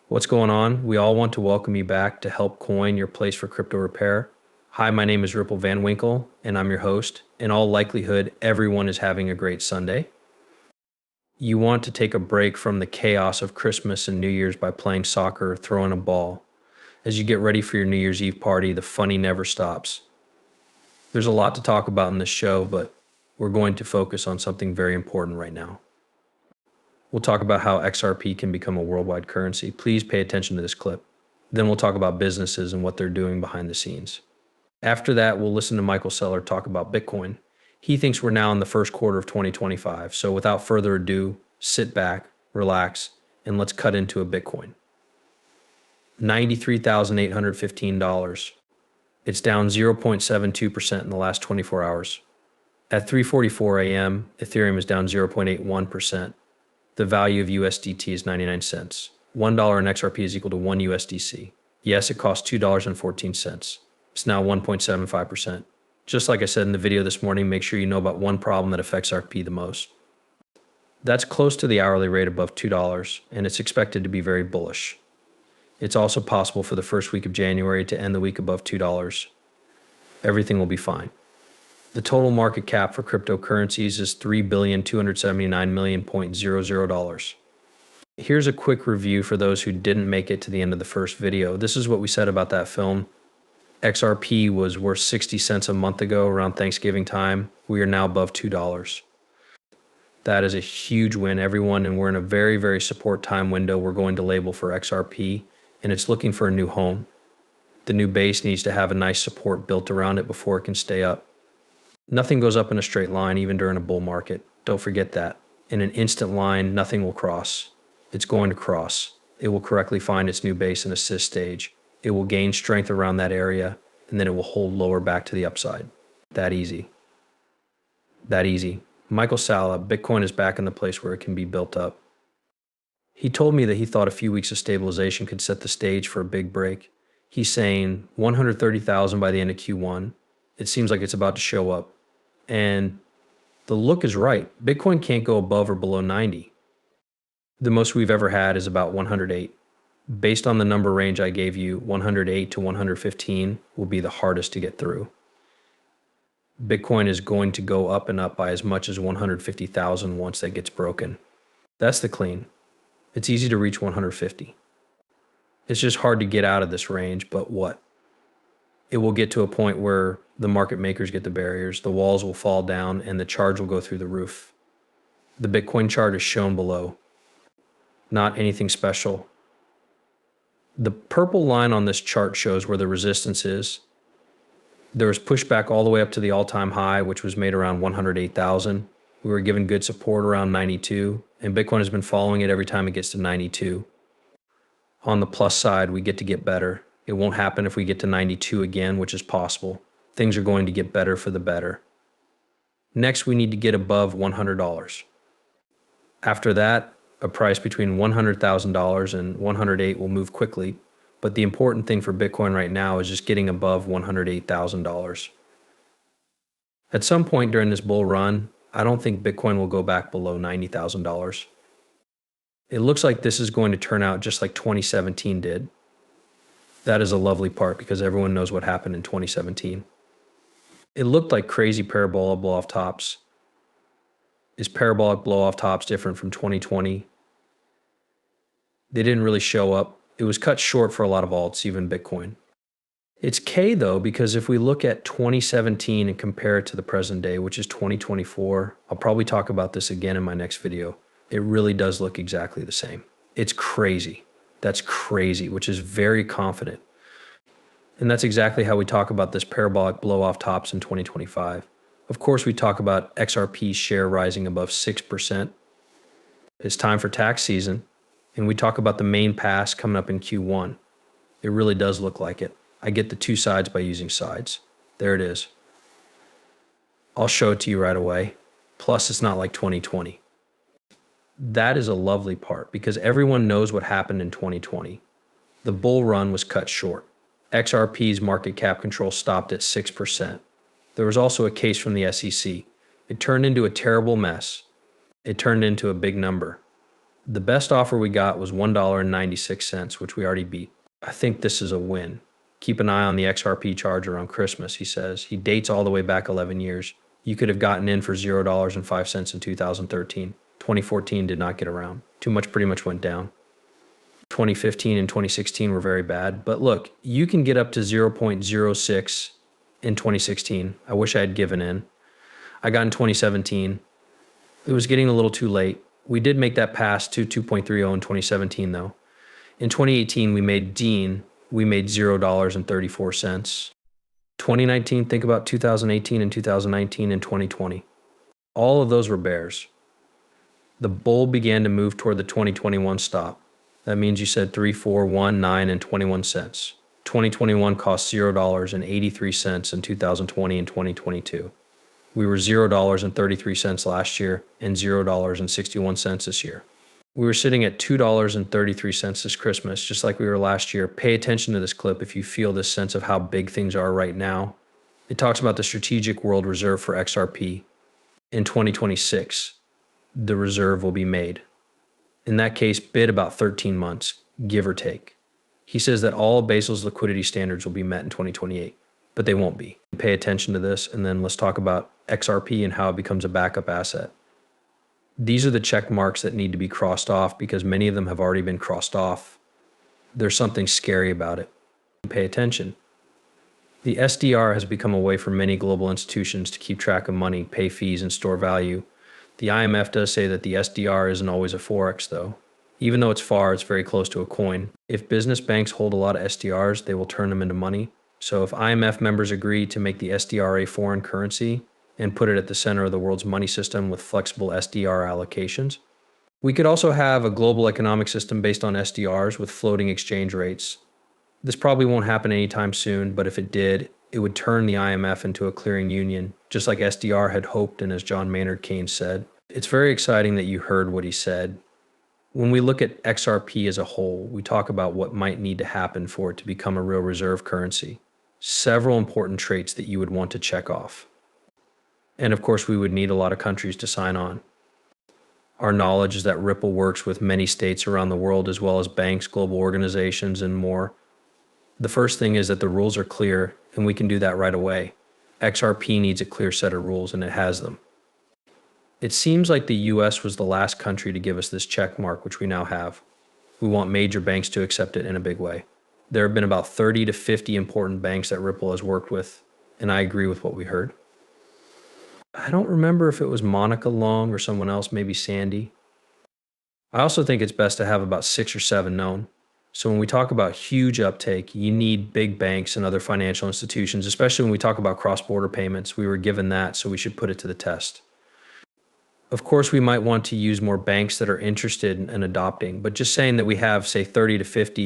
What's going on? We all want to welcome you back to Help Coin, your place for crypto repair. Hi, my name is Ripple Van Winkle, and I'm your host. In all likelihood, everyone is having a great Sunday. You want to take a break from the chaos of Christmas and New Year's by playing soccer or throwing a ball. As you get ready for your New Year's Eve party, the funny never stops. There's a lot to talk about in this show, but we're going to focus on something very important right now. We'll talk about how XRP can become a worldwide currency. Please pay attention to this clip. Then we'll talk about businesses and what they're doing behind the scenes. After that, we'll listen to Michael Saylor talk about Bitcoin. He thinks we're now in the first quarter of 2025. So without further ado, sit back, relax, and let's cut into a Bitcoin. $93,815. It's down 0.72% in the last 24 hours. At 3:44 a.m., Ethereum is down 0.81%. The value of USDT is 99 cents. $1 in XRP is equal to 1 USDC. Yes, it costs $2.14. It's now 1.75%. Just like I said in the video this morning, make sure you know about one problem that affects XRP the most. That's close to the hourly rate above $2, and it's expected to be very bullish. It's also possible for the first week of January to end the week above $2. Everything will be fine. The total market cap for cryptocurrencies is $3,279,000,000.00. Here's a quick review for those who didn't make it to the end of the first video. This is what we said about that film. XRP was worth 60 cents a month ago around Thanksgiving time. We are now above $2. That is a huge win, everyone, and we're in a very, very support time window we're going to label for XRP, and it's looking for a new home. The new base needs to have a nice support built around it before it can stay up. Nothing goes up in a straight line, even during a bull market. Don't forget that. In an instant line, nothing will cross. It's going to cross. It will correctly find its new base and assist stage. It will gain strength around that area, and then it will hold lower back to the upside. That easy. That easy. Michael Saylor, Bitcoin is back in the place where it can be built up. He told me that he thought a few weeks of stabilization could set the stage for a big break. He's saying 130,000 by the end of Q1. It seems like it's about to show up. And the look is right. Bitcoin can't go above or below 90. The most we've ever had is about 108. Based on the number range I gave you, 108 to 115 will be the hardest to get through. Bitcoin is going to go up and up by as much as 150,000 once that gets broken. That's the clean. It's easy to reach 150. It's just hard to get out of this range, but what? It will get to a point where the market makers get the barriers, the walls will fall down, and the charge will go through the roof. The Bitcoin chart is shown below. Not anything special. The purple line on this chart shows where the resistance is. There was pushback all the way up to the all-time high, which was made around 108,000. We were given good support around 92, and Bitcoin has been following it every time it gets to 92. On the plus side, we get to get better. It won't happen if we get to 92 again, which is possible. Things are going to get better for the better. Next, we need to get above $100. After that, a price between $100,000 and 108 will move quickly, but the important thing for Bitcoin right now is just getting above $108,000. At some point during this bull run, I don't think Bitcoin will go back below $90,000. It looks like this is going to turn out just like 2017 did. That is a lovely part because everyone knows what happened in 2017. It looked like crazy parabolic blow-off tops. Is parabolic blow-off tops different from 2020? They didn't really show up. It was cut short for a lot of alts, even Bitcoin. It's K though, because if we look at 2017 and compare it to the present day, which is 2024, I'll probably talk about this again in my next video. It really does look exactly the same. It's crazy. That's crazy, which is very confident. And that's exactly how we talk about this parabolic blow-off tops in 2025. Of course, we talk about XRP share rising above 6%. It's time for tax season. And we talk about the main pass coming up in Q1. It really does look like it. I get the two sides by using sides. There it is. I'll show it to you right away. Plus, it's not like 2020. That is a lovely part because everyone knows what happened in 2020. The bull run was cut short. XRP's market cap control stopped at 6%. There was also a case from the SEC. It turned into a terrible mess. It turned into a big number. The best offer we got was $1.96, which we already beat. I think this is a win. Keep an eye on the XRP charge around Christmas, he says. He dates all the way back 11 years. You could have gotten in for $0.05 in 2013. 2014 did not get around. Too much pretty much went down. 2015 and 2016 were very bad. But look, you can get up to 0.06 in 2016. I wish I had given in. I got in 2017. It was getting a little too late. We did make that pass to 2.30 in 2017 though. In 2018, we made $0.34. 2019, think about 2018 and 2019 and 2020. All of those were bears. The bull began to move toward the 2021 stop. That means you said 3, 4, 1, 9, and 21 cents. 2021 cost $0.83 in 2020 and 2022. We were $0.33 last year and $0.61 this year. We were sitting at $2.33 this Christmas, just like we were last year. Pay attention to this clip if you feel this sense of how big things are right now. It talks about the strategic world reserve for XRP. In 2026, the reserve will be made. In that case, bid about 13 months, give or take. He says that all of Basel's liquidity standards will be met in 2028, but they won't be. Pay attention to this, and then let's talk about XRP and how it becomes a backup asset. These are the check marks that need to be crossed off because many of them have already been crossed off. There's something scary about it. Pay attention. The SDR has become a way for many global institutions to keep track of money, pay fees, and store value. The IMF does say that the SDR isn't always a forex though. Even though it's far, it's very close to a coin. If business banks hold a lot of SDRs, they will turn them into money. So if IMF members agree to make the SDR a foreign currency and put it at the center of the world's money system with flexible SDR allocations, we could also have a global economic system based on SDRs with floating exchange rates. This probably won't happen anytime soon, but if it did, it would turn the IMF into a clearing union, just like SDR had hoped and as John Maynard Keynes said. It's very exciting that you heard what he said. When we look at XRP as a whole, we talk about what might need to happen for it to become a real reserve currency. Several important traits that you would want to check off. And of course, we would need a lot of countries to sign on. Our knowledge is that Ripple works with many states around the world, as well as banks, global organizations, and more. The first thing is that the rules are clear, and we can do that right away. XRP needs a clear set of rules, and it has them. It seems like the US was the last country to give us this check mark, which we now have. We want major banks to accept it in a big way. There have been about 30 to 50 important banks that Ripple has worked with, and I agree with what we heard. I don't remember if it was Monica Long or someone else, maybe Sandy. I also think it's best to have about 6 or 7 known. So when we talk about huge uptake, you need big banks and other financial institutions, especially when we talk about cross-border payments. We were given that, so we should put it to the test. Of course, we might want to use more banks that are interested in adopting, but just saying that we have, say, 30 to 50